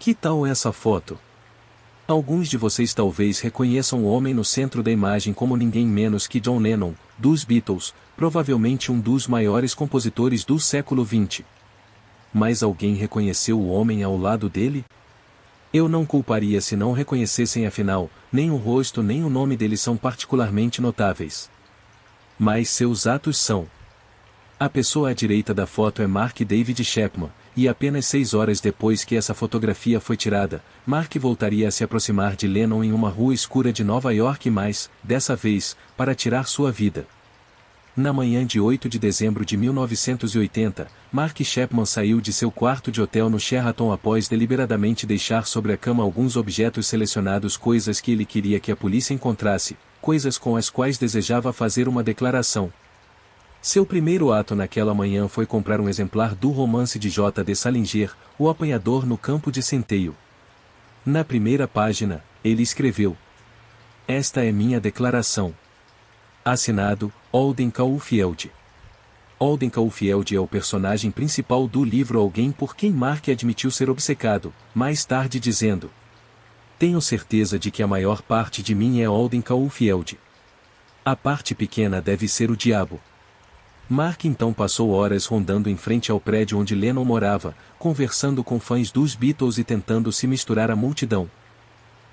Que tal essa foto? Alguns de vocês talvez reconheçam o homem no centro da imagem como ninguém menos que John Lennon, dos Beatles, provavelmente um dos maiores compositores do século XX. Mas alguém reconheceu o homem ao lado dele? Eu não culparia se não reconhecessem, afinal, nem o rosto nem o nome dele são particularmente notáveis. Mas seus atos são. A pessoa à direita da foto é Mark David Chapman, e apenas 6 horas depois que essa fotografia foi tirada, Mark voltaria a se aproximar de Lennon em uma rua escura de Nova York mais, dessa vez, para tirar sua vida. Na manhã de 8 de dezembro de 1980, Mark Chapman saiu de seu quarto de hotel no Sheraton após deliberadamente deixar sobre a cama alguns objetos selecionados, coisas que ele queria que a polícia encontrasse, coisas com as quais desejava fazer uma declaração. Seu primeiro ato naquela manhã foi comprar um exemplar do romance de J. D. Salinger, O Apanhador no Campo de Centeio. Na primeira página, ele escreveu: "Esta é minha declaração. Assinado, Holden Caulfield." Holden Caulfield é o personagem principal do livro, alguém por quem Mark admitiu ser obcecado, mais tarde dizendo: "Tenho certeza de que a maior parte de mim é Holden Caulfield. A parte pequena deve ser o diabo." Mark então passou horas rondando em frente ao prédio onde Lennon morava, conversando com fãs dos Beatles e tentando se misturar à multidão.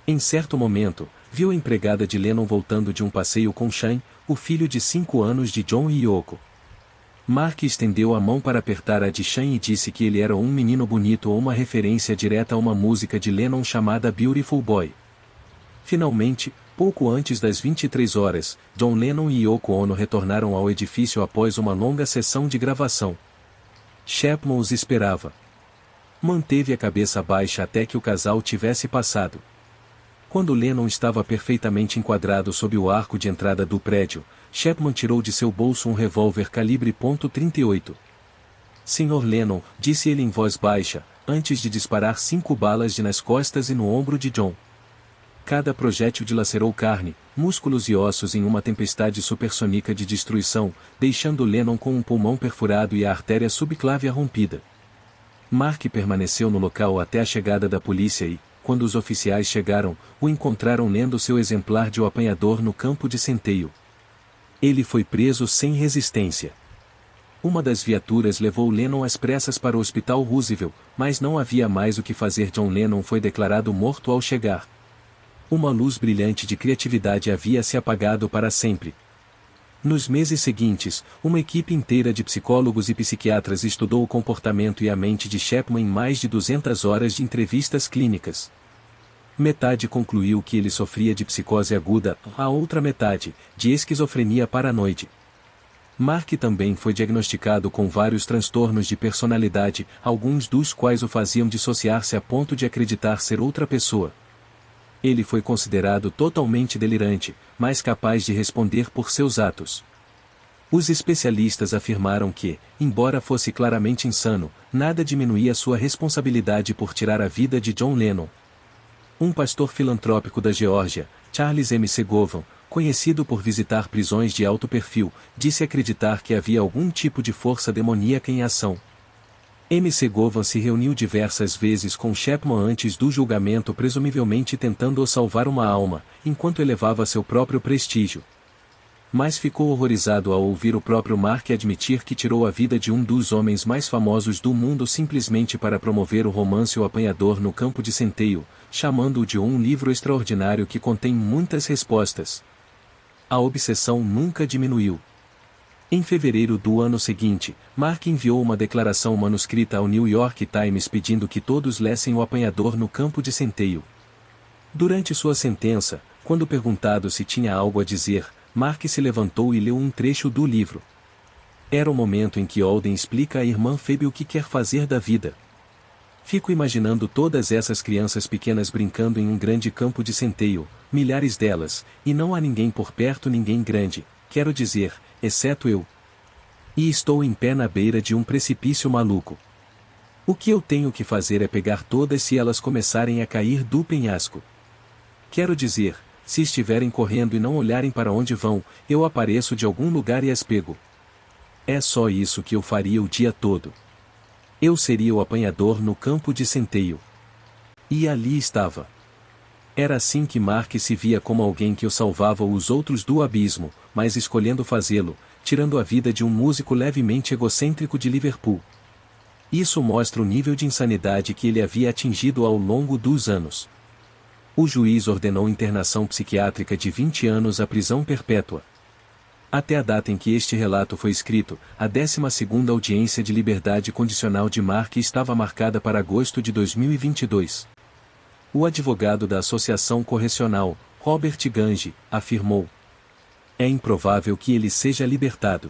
Em certo momento, viu a empregada de Lennon voltando de um passeio com Shane, o filho de 5 anos de John e Yoko. Mark estendeu a mão para apertar a de Shane e disse que ele era um menino bonito, ou uma referência direta a uma música de Lennon chamada Beautiful Boy. Finalmente, pouco antes das 23 horas, John Lennon e Yoko Ono retornaram ao edifício após uma longa sessão de gravação. Chapman os esperava. Manteve a cabeça baixa até que o casal tivesse passado. Quando Lennon estava perfeitamente enquadrado sob o arco de entrada do prédio, Chapman tirou de seu bolso um revólver calibre .38. "Sr. Lennon", disse ele em voz baixa, antes de disparar 5 balas nas costas e no ombro de John. Cada projétil dilacerou carne, músculos e ossos em uma tempestade supersônica de destruição, deixando Lennon com um pulmão perfurado e a artéria subclávia rompida. Mark permaneceu no local até a chegada da polícia e, quando os oficiais chegaram, o encontraram lendo seu exemplar de O Apanhador no Campo de Centeio. Ele foi preso sem resistência. Uma das viaturas levou Lennon às pressas para o Hospital Roosevelt, mas não havia mais o que fazer. John Lennon foi declarado morto ao chegar. Uma luz brilhante de criatividade havia se apagado para sempre. Nos meses seguintes, uma equipe inteira de psicólogos e psiquiatras estudou o comportamento e a mente de Chapman em mais de 200 horas de entrevistas clínicas. Metade concluiu que ele sofria de psicose aguda, a outra metade, de esquizofrenia paranoide. Mark também foi diagnosticado com vários transtornos de personalidade, alguns dos quais o faziam dissociar-se a ponto de acreditar ser outra pessoa. Ele foi considerado totalmente delirante, mas capaz de responder por seus atos. Os especialistas afirmaram que, embora fosse claramente insano, nada diminuía sua responsabilidade por tirar a vida de John Lennon. Um pastor filantrópico da Geórgia, Charles M. Segovian, conhecido por visitar prisões de alto perfil, disse acreditar que havia algum tipo de força demoníaca em ação. M. Segovian se reuniu diversas vezes com Chapman antes do julgamento, presumivelmente tentando salvar uma alma, enquanto elevava seu próprio prestígio. Mas ficou horrorizado ao ouvir o próprio Mark admitir que tirou a vida de um dos homens mais famosos do mundo simplesmente para promover o romance O Apanhador no Campo de Centeio, chamando-o de um livro extraordinário que contém muitas respostas. A obsessão nunca diminuiu. Em fevereiro do ano seguinte, Mark enviou uma declaração manuscrita ao New York Times pedindo que todos lessem O Apanhador no Campo de Centeio. Durante sua sentença, quando perguntado se tinha algo a dizer, Mark se levantou e leu um trecho do livro. Era o momento em que Holden explica à irmã Phoebe o que quer fazer da vida. "Fico imaginando todas essas crianças pequenas brincando em um grande campo de centeio, milhares delas, e não há ninguém por perto, ninguém grande, quero dizer, exceto eu. E estou em pé na beira de um precipício maluco. O que eu tenho que fazer é pegar todas se elas começarem a cair do penhasco. Quero dizer, se estiverem correndo e não olharem para onde vão, eu apareço de algum lugar e as pego. É só isso que eu faria o dia todo. Eu seria o apanhador no campo de centeio." E ali estava. Era assim que Mark se via, como alguém que o salvava os outros do abismo, mas escolhendo fazê-lo, tirando a vida de um músico levemente egocêntrico de Liverpool. Isso mostra o nível de insanidade que ele havia atingido ao longo dos anos. O juiz ordenou internação psiquiátrica de 20 anos à prisão perpétua. Até a data em que este relato foi escrito, a 12ª audiência de liberdade condicional de Mark estava marcada para agosto de 2022. O advogado da Associação Correcional, Robert Gange, afirmou: é improvável que ele seja libertado.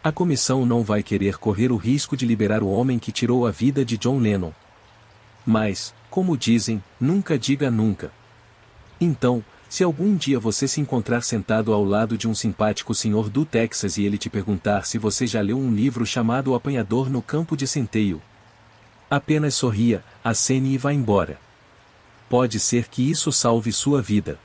A comissão não vai querer correr o risco de liberar o homem que tirou a vida de John Lennon. Mas, como dizem, nunca diga nunca. Então, se algum dia você se encontrar sentado ao lado de um simpático senhor do Texas e ele te perguntar se você já leu um livro chamado O Apanhador no Campo de Centeio, apenas sorria, acene e vá embora. Pode ser que isso salve sua vida.